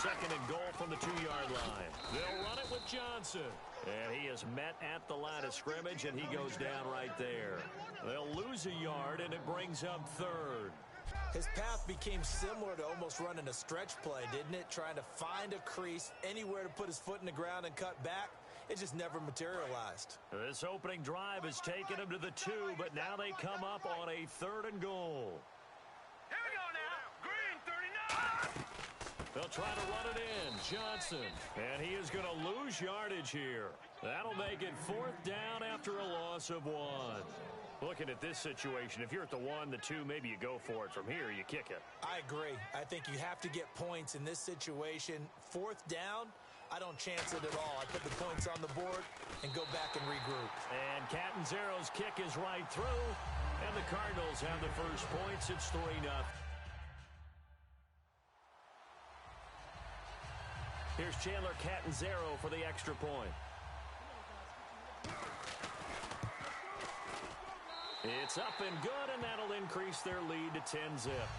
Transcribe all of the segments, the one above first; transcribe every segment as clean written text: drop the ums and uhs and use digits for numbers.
Second and goal from the 2-yard line. They'll run it with Johnson. And he is met at the line of scrimmage, and he goes down right there. They'll lose a yard, and it brings up third. His path became similar to almost running a stretch play, didn't it? Trying to find a crease, anywhere to put his foot in the ground and cut back. It just never materialized. This opening drive has taken him to the 2, but now they come up on a 3rd and goal. Here we go now. Green 39. They'll try to run it in. Johnson. And he is going to lose yardage here. That'll make it 4th down after a loss of 1. Looking at this situation, if you're at the 1, the 2, maybe you go for it. From here, you kick it. I agree. I think you have to get points in this situation. 4th down, I don't chance it at all. I put the points on the board and go back and regroup. And Catanzaro's kick is right through. And the Cardinals have the first points. It's 3-0. Here's Chandler Catanzaro for the extra point. It's up and good, and that'll increase their lead to 10-zip.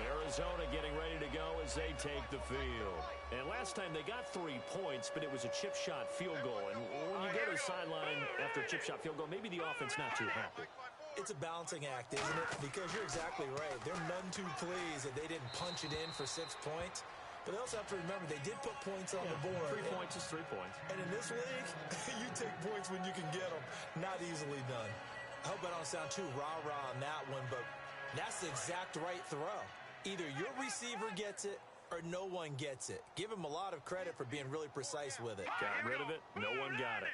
Arizona getting ready to go as they take the field. And last time they got 3 points, but it was a chip shot field goal. And when you go to the sideline after a chip shot field goal, maybe the offense not too happy. It's a balancing act, isn't it? Because you're exactly right. They're none too pleased that they didn't punch it in for 6 points. But they also have to remember they did put points on the board. 3 points is 3 points. And in this league, you take points when you can get them. Not easily done. I hope I don't sound too rah-rah on that one, but that's the exact right throw. Either your receiver gets it or no one gets it. Give him a lot of credit for being really precise with it. Got rid of it. No one got it.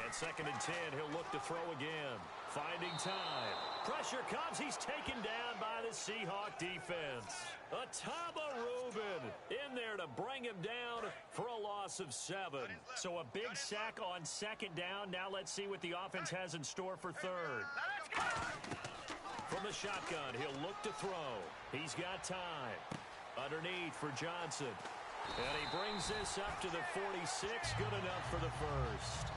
And 2nd and 10, he'll look to throw again. Finding time. Pressure comes. He's taken down by the Seahawk defense. Ataba Rubin in there to bring him down for a loss of 7. So a big sack on 2nd down. Now let's see what the offense has in store for 3rd. From the shotgun, he'll look to throw. He's got time. Underneath for Johnson. And he brings this up to the 46. Good enough for the first.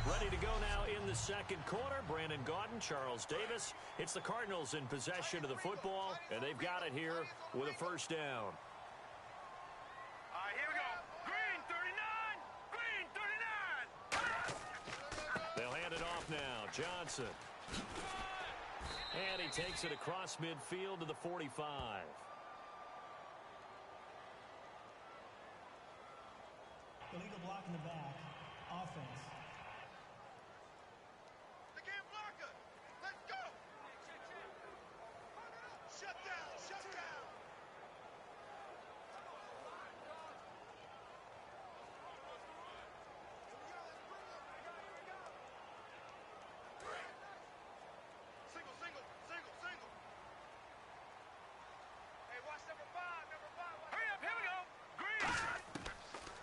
Ready to go now in the 2nd quarter. Brandon Gaudin, Charles Davis. It's the Cardinals in possession of the football, and they've got it here with a 1st down. All right, here we go. Green 39. Green 39. They'll hand it off now. Johnson. And he takes it across midfield to the 45. Illegal block in the back. Offense. They can't block us. Let's go. Shut down. Shut down. Single. Hey, watch number 5. Hurry up. Here we go. Green.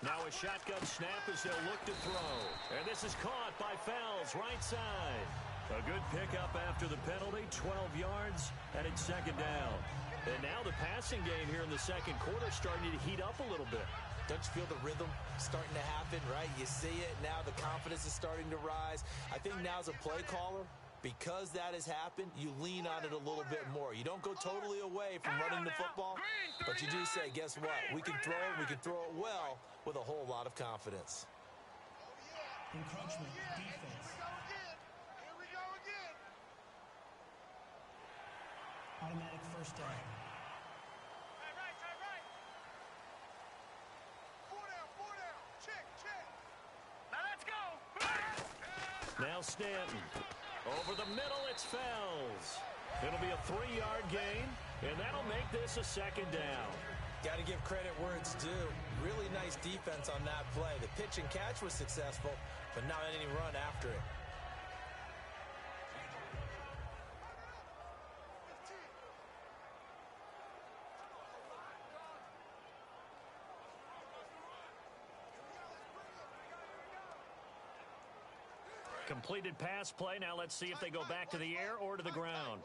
Now a shotgun snap as they'll look to throw. And this is caught by Fells, right side. A good pickup after the penalty, 12 yards, and it's 2nd down. And now the passing game here in the 2nd quarter starting to heat up a little bit. Don't you feel the rhythm starting to happen, right? You see it, now the confidence is starting to rise. I think now as a play caller, because that has happened, you lean on it a little bit more. You don't go totally away from running the football, but you do say, guess what? We can throw it, we can throw it well with a whole lot of confidence. Encroachment, defense. Here we go again. Automatic 1st down. Right. 4 down. Check. Now let's go. Now Stanton. Over the middle, it's Fells. It'll be a 3-yard gain, and that'll make this a 2nd down. Got to give credit where it's due. Really nice defense on that play. The pitch and catch was successful, but not any run after it. Completed pass play. Now let's see if they go back to the air or to the ground.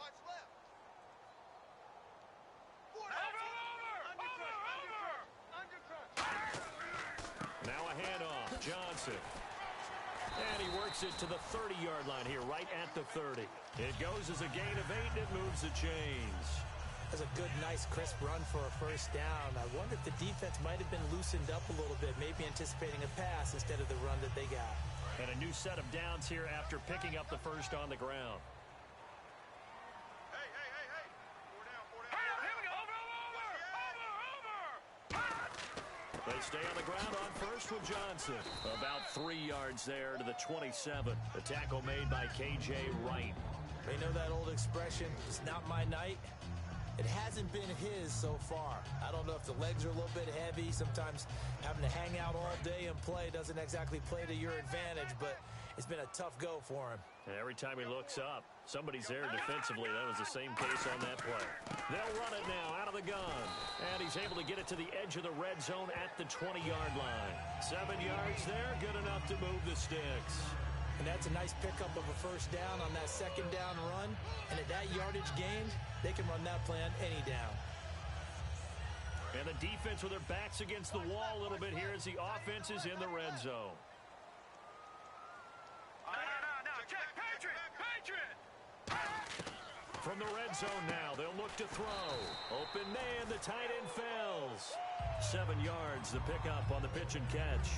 Now a handoff. Johnson. And he works it to the 30-yard line here, right at the 30. It goes as a gain of 8, and it moves the chains. That's a good, nice, crisp run for a first down. I wonder if the defense might have been loosened up a little bit, maybe anticipating a pass instead of the run that they got. And a new set of downs here after picking up the first on the ground. Hey. Four down. Here we go. Over. They stay on the ground on first with Johnson. About 3 yards there to the 27. The tackle made by K.J. Wright. They know that old expression, it's not my night. It hasn't been his so far. I don't know if the legs are a little bit heavy. Sometimes having to hang out all day and play doesn't exactly play to your advantage, but it's been a tough go for him. And every time he looks up, somebody's there defensively. That was the same case on that play. They'll run it now out of the gun. And he's able to get it to the edge of the red zone at the 20-yard line. 7 yards there, good enough to move the sticks. And that's a nice pickup of a first down on that second down run. And at that yardage gained, they can run that play on any down. And the defense with their backs against the wall a little bit here as the offense is in the red zone. Now, check. Patriot. From the red zone now, they'll look to throw. Open man, the tight end fails. 7 yards, the pickup on the pitch and catch.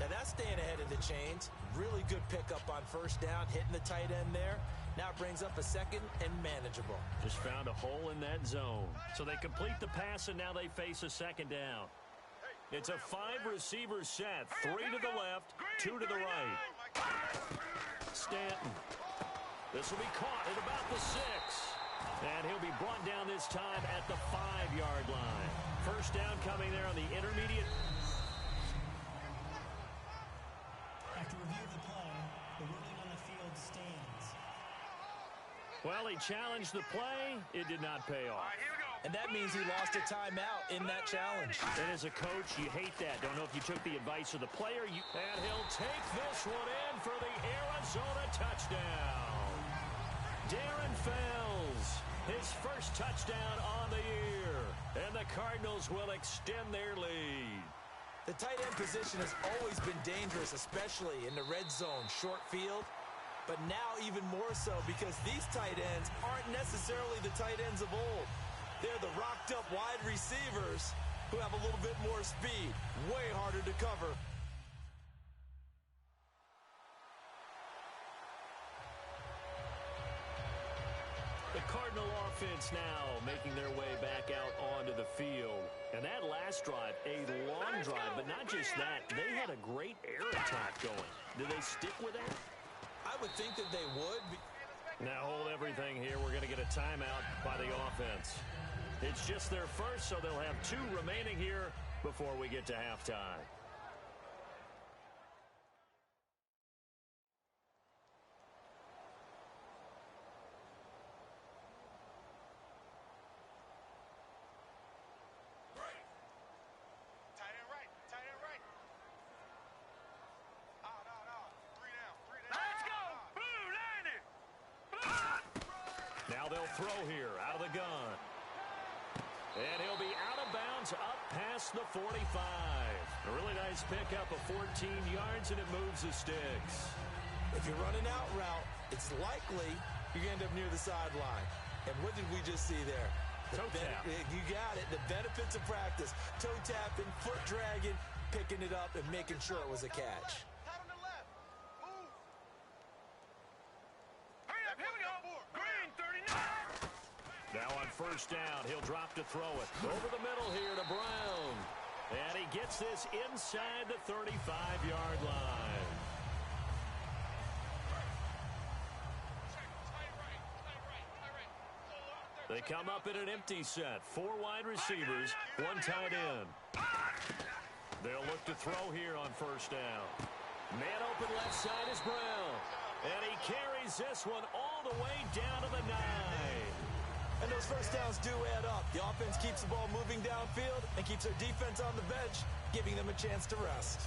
Now that's staying ahead of the chains. Really good pickup on first down, hitting the tight end there. Now it brings up a second and manageable. Just found a hole in that zone. So they complete the pass, and now they face a second down. It's a 5-receiver set. 3 to the left, 2 to the right. Stanton. This will be caught at about the 6. And he'll be brought down this time at the 5-yard line. First down coming there on the intermediate. After review of the play, the ruling on the field stands. Well, he challenged the play. It did not pay off. Here we go. And that means he lost a timeout in that challenge. And as a coach, you hate that. Don't know if you took the advice of the player. And he'll take this one in for the Arizona touchdown. Darren Fells, his first touchdown on the year. And the Cardinals will extend their lead. The tight end position has always been dangerous, especially in the red zone, short field. But now even more so because these tight ends aren't necessarily the tight ends of old. They're the rocked-up wide receivers who have a little bit more speed, way harder to cover. The Cardinal offense now making their way back out onto the field. And that last drive, a long drive, but not just that. They had a great air attack going. Do they stick with that? I would think that they would. Now hold everything here. We're going to get a timeout by the offense. It's just their first, so they'll have 2 remaining here before we get to halftime. Tight end right. No. 3 down. Let's go. Blue, landed. Now they'll throw here out of the gun. And he'll be out of bounds up past the 45. A really nice pickup of 14 yards, and it moves the sticks. If you're running out route, it's likely you're going to end up near the sideline. And what did we just see there? Toe tap. You got it. The benefits of practice. Toe tapping, foot dragging, picking it up, and making sure it was a catch. Tight on the left. Move. Hurry up. Here we go. Green, 39. Now on first down, he'll drop to throw it. Over the middle here to Brown. And he gets this inside the 35-yard line. They come up in an empty set. 4 wide receivers, 1 tight end. They'll look to throw here on first down. Man open left side is Brown. And he carries this one all the way down to the 9. And those first downs do add up. The offense keeps the ball moving downfield and keeps their defense on the bench, giving them a chance to rest.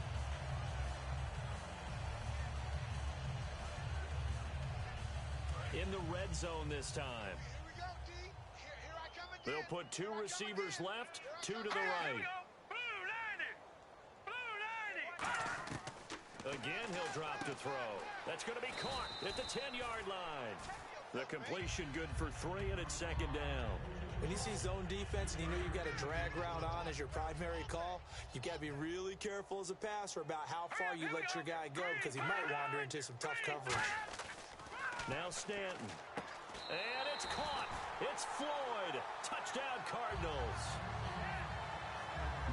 In the red zone this time. Here we go, D. Here I come again. They'll put 2 receivers left, 2 to the right. Blue, landed. Again, he'll drop to throw. That's going to be caught at the 10-yard line. The completion good for 3, and it's second down. When you see zone defense and you know you've got a drag route on as your primary call, you've got to be really careful as a passer about how far you let your guy go because he might wander into some tough coverage. Now Stanton. And it's caught. It's Floyd. Touchdown, Cardinals.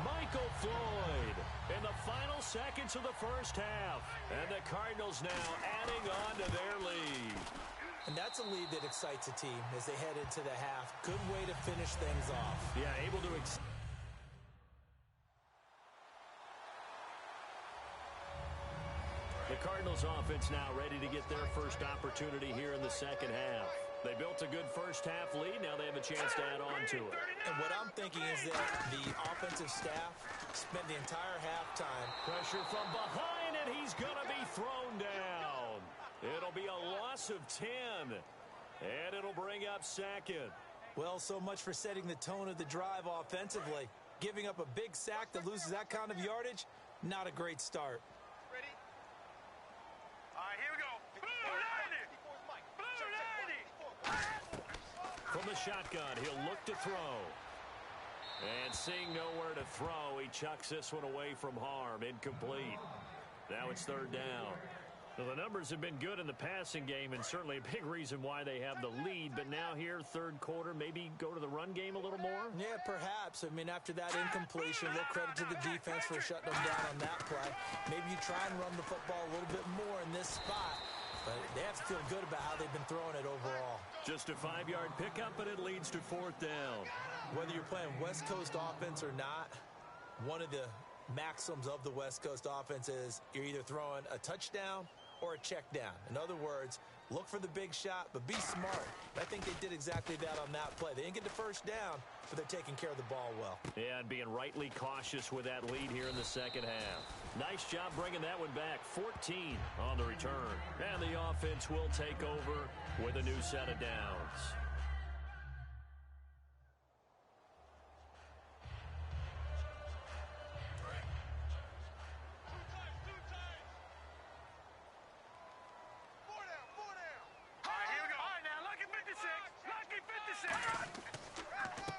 Michael Floyd in the final seconds of the first half. And the Cardinals now adding on to their lead. And that's a lead that excites a team as they head into the half. Good way to finish things off. Yeah, able to... The Cardinals offense now ready to get their first opportunity here in the second half. They built a good first half lead. Now they have a chance to add on to it. And what I'm thinking is that the offensive staff spent the entire halftime. Pressure from behind, and he's going to be thrown down. It'll be a loss of 10, and it'll bring up second. Well, so much for setting the tone of the drive offensively. Giving up a big sack that loses that kind of yardage, not a great start. Ready? All right, here we go. Blue 90! Blue 90! From the shotgun, he'll look to throw. And seeing nowhere to throw, he chucks this one away from harm. Incomplete. Now it's third down. Well, the numbers have been good in the passing game, and certainly a big reason why they have the lead. But now here, third quarter, maybe go to the run game a little more? Yeah, perhaps. I mean, after that incompletion, a little credit to the defense for shutting them down on that play. Maybe you try and run the football a little bit more in this spot. But they have to feel good about how they've been throwing it overall. Just a 5-yard pickup, and it leads to fourth down. Whether you're playing West Coast offense or not, one of the maxims of the West Coast offense is you're either throwing a touchdown or a check down. In other words, look for the big shot, but be smart. I think they did exactly that on that play. They didn't get the first down, but they're taking care of the ball well. Yeah, and being rightly cautious with that lead here in the second half. Nice job bringing that one back. 14 on the return. And the offense will take over with a new set of downs.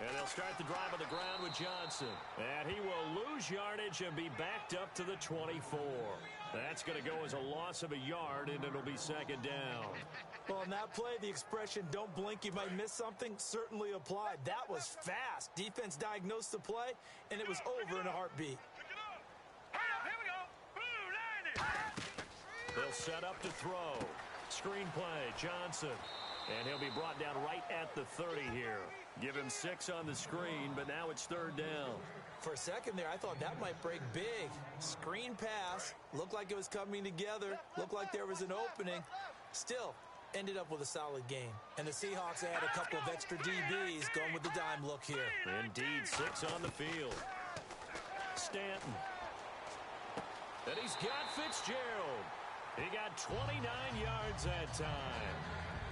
And they'll start the drive on the ground with Johnson. And he will lose yardage and be backed up to the 24. That's going to go as a loss of a yard, and it'll be second down. Well, on that play, the expression, don't blink, you might miss something, certainly applied. That was fast. Defense diagnosed the play, and it was over in a heartbeat. Here we go. Blue 90! They'll set up to throw. Screen play, Johnson. And he'll be brought down right at the 30 here. Give him 6 on the screen, but now it's third down. For a second there, I thought that might break big. Screen pass. Looked like it was coming together. Looked like there was an opening. Still, ended up with a solid game. And the Seahawks add a couple of extra DBs going with the dime look here. Indeed, 6 on the field. Stanton. And he's got Fitzgerald. He got 29 yards that time.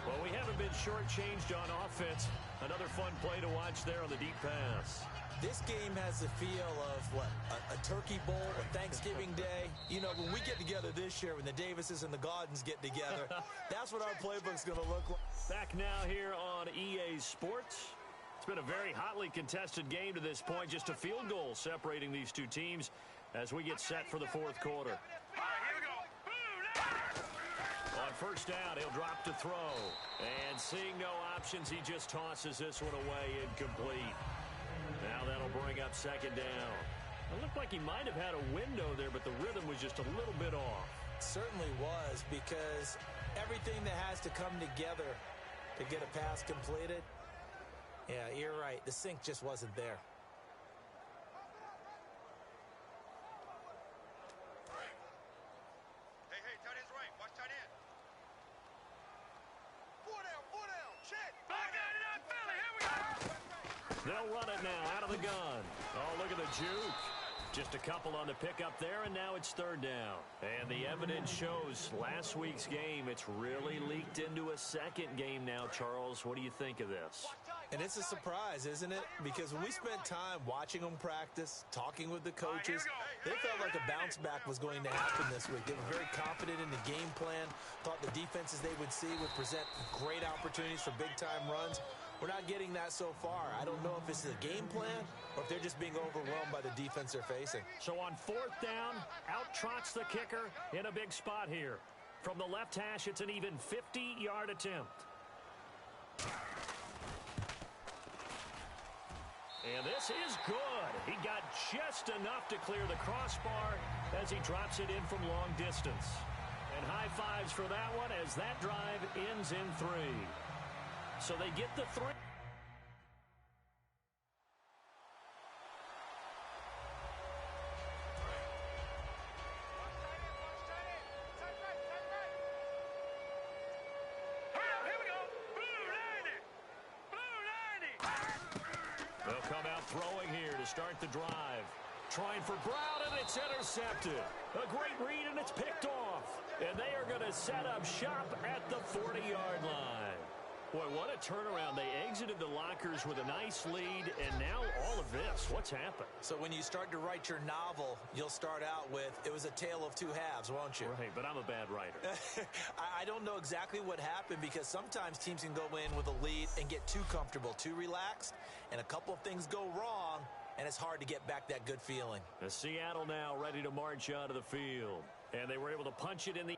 Well, we haven't been shortchanged on offense. Another fun play to watch there on the deep pass. This game has the feel of, what, a turkey bowl, a Thanksgiving Day. You know, when we get together this year, when the Davises and the Gaudens get together, that's what our playbook's going to look like. Back now here on EA Sports. It's been a very hotly contested game to this point. Just a field goal separating these two teams as we get set for the fourth quarter. On first down, he'll drop to throw. And seeing no options, he just tosses this one away, incomplete. Now that'll bring up second down. It looked like he might have had a window there, but the rhythm was just a little bit off. It certainly was, because everything that has to come together to get a pass completed, yeah, you're right. The sync just wasn't there. Hey, tight end's right. Watch tight end. Four down, check. I got it out, Philly. Here we go. They'll run it now out of the gun. Oh, look at the juke. Just a couple on the pickup there, and now it's third down. And the evidence shows last week's game, it's really leaked into a second game now, Charles. What do you think of this? And it's a surprise, isn't it? Because when we spent time watching them practice, talking with the coaches, they felt like a bounce back was going to happen this week. They were very confident in the game plan, thought the defenses they would see would present great opportunities for big-time runs. We're not getting that so far. I don't know if this is a game plan or if they're just being overwhelmed by the defense they're facing. So on fourth down, out trots the kicker in a big spot here. From the left hash, it's an even 50-yard attempt. And this is good. He got just enough to clear the crossbar as he drops it in from long distance. And high fives for that one as that drive ends in 3. So they get the 3. Throwing here to start the drive. Trying for Brown, and it's intercepted. A great read, and it's picked off. And they are going to set up shop at the 40-yard line. Boy, what a turnaround. They exited the lockers with a nice lead, and now all of this. What's happened? So when you start to write your novel, you'll start out with, it was a tale of two halves, won't you? Right, but I'm a bad writer. I don't know exactly what happened because sometimes teams can go in with a lead and get too comfortable, too relaxed, and a couple of things go wrong, and it's hard to get back that good feeling. Seattle now ready to march onto the field, and they were able to punch it in the...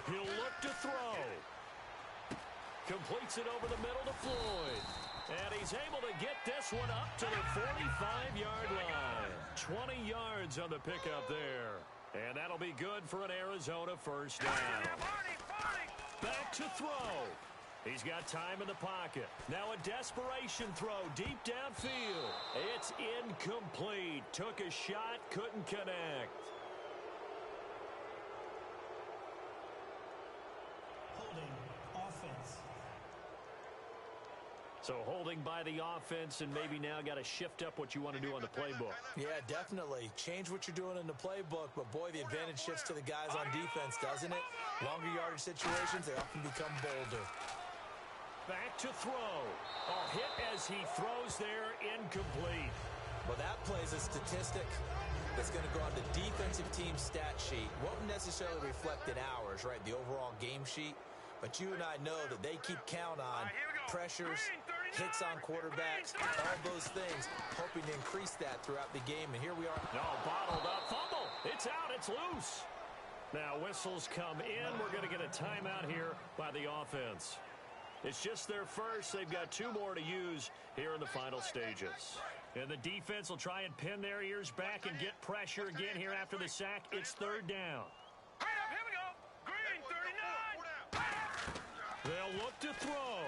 He'll look to throw. Completes it over the middle to Floyd. And he's able to get this one up to the 45-yard line. 20 yards on the pickup there. And that'll be good for an Arizona first down. Back to throw. He's got time in the pocket. Now a desperation throw deep downfield. It's incomplete. Took a shot, couldn't connect. So holding by the offense, and maybe now got to shift up what you want to do on the playbook. Yeah, definitely. Change what you're doing in the playbook, but boy, the advantage shifts to the guys on defense, doesn't it? Longer yardage situations, they often become bolder. Back to throw. A hit as he throws there, incomplete. Well, that plays a statistic that's going to go on the defensive team stat sheet. Won't necessarily reflect in ours, right, the overall game sheet. But you and I know that they keep count on pressures, hits on quarterbacks, all those things, hoping to increase that throughout the game. And here we are. No, bottled up. Fumble. It's out. It's loose. Now whistles come in. We're going to get a timeout here by the offense. It's just their first. They've got 2 more to use here in the final stages. And the defense will try and pin their ears back and get pressure again here after the sack. It's 3rd down. They'll look to throw.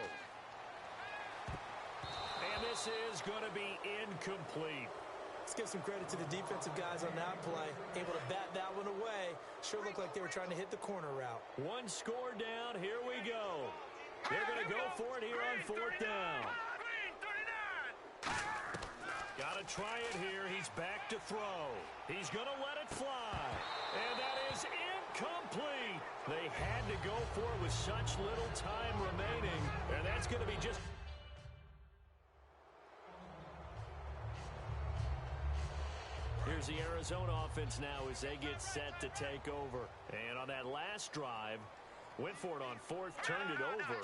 And this is going to be incomplete. Let's give some credit to the defensive guys on that play. Able to bat that one away. Sure looked like they were trying to hit the corner route. 1 score down. Here we go. They're going to go for it here on 4th down. Got to try it here. He's back to throw. He's going to let it fly. And that is incomplete. They had to go for it with such little time remaining. And that's going to be just... Here's the Arizona offense now as they get set to take over. And on that last drive, went for it on 4th, turned it over.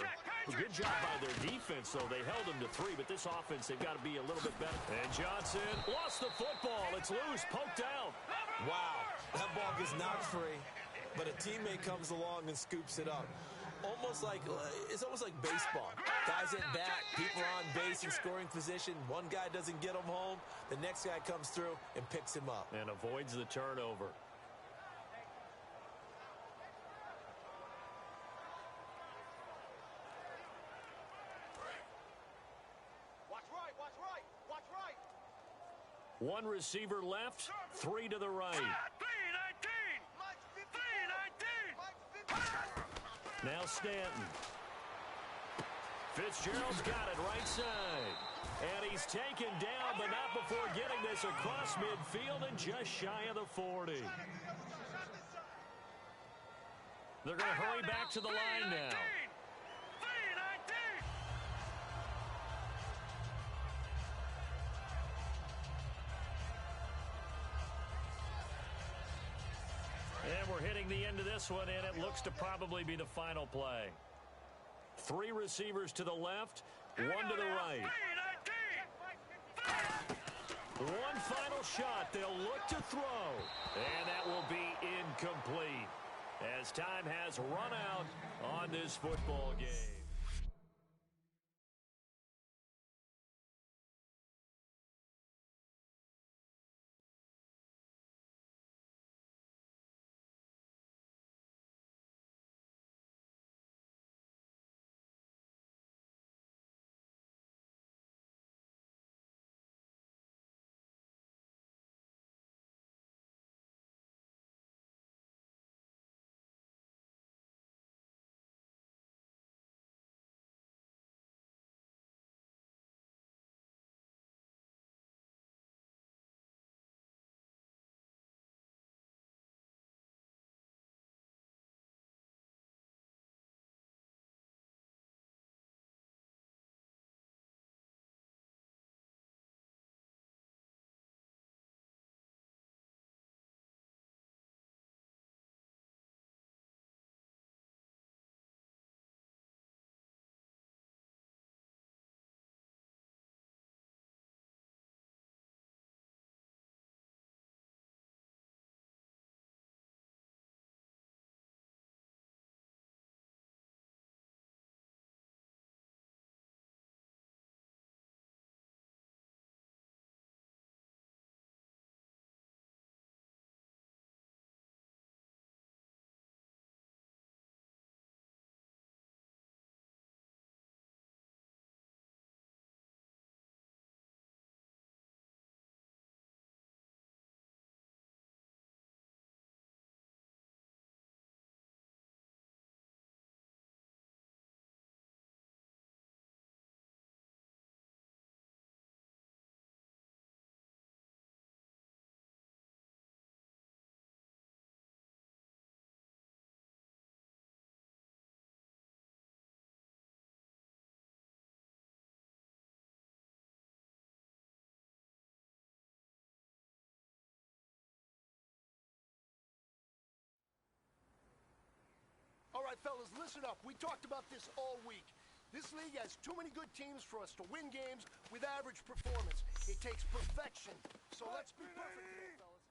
Good job by their defense, though. They held them to 3, but this offense, they've got to be a little bit better. And Johnson lost the football. It's loose, poked out. Wow, that ball gets knocked free, but a teammate comes along and scoops it up. almost like it's almost like baseball. Guys at bat, people on base in scoring position. One guy doesn't get him home. The next guy comes through and picks him up. And avoids the turnover. Watch right, watch right, watch right. One receiver left, three to the right. 319! Now Stanton. Fitzgerald's got it right side. And he's taken down, but not before getting this across midfield and just shy of the 40. They're going to hurry back to the line now. And we're hitting the end of this one, and it looks to probably be the final play. Three receivers to the left, one to the right. One final shot. They'll look to throw. And that will be incomplete as time has run out on this football game. All right, fellas, listen up. We talked about this all week. This league has too many good teams for us to win games with average performance. It takes perfection. So let's be perfect today, fellas.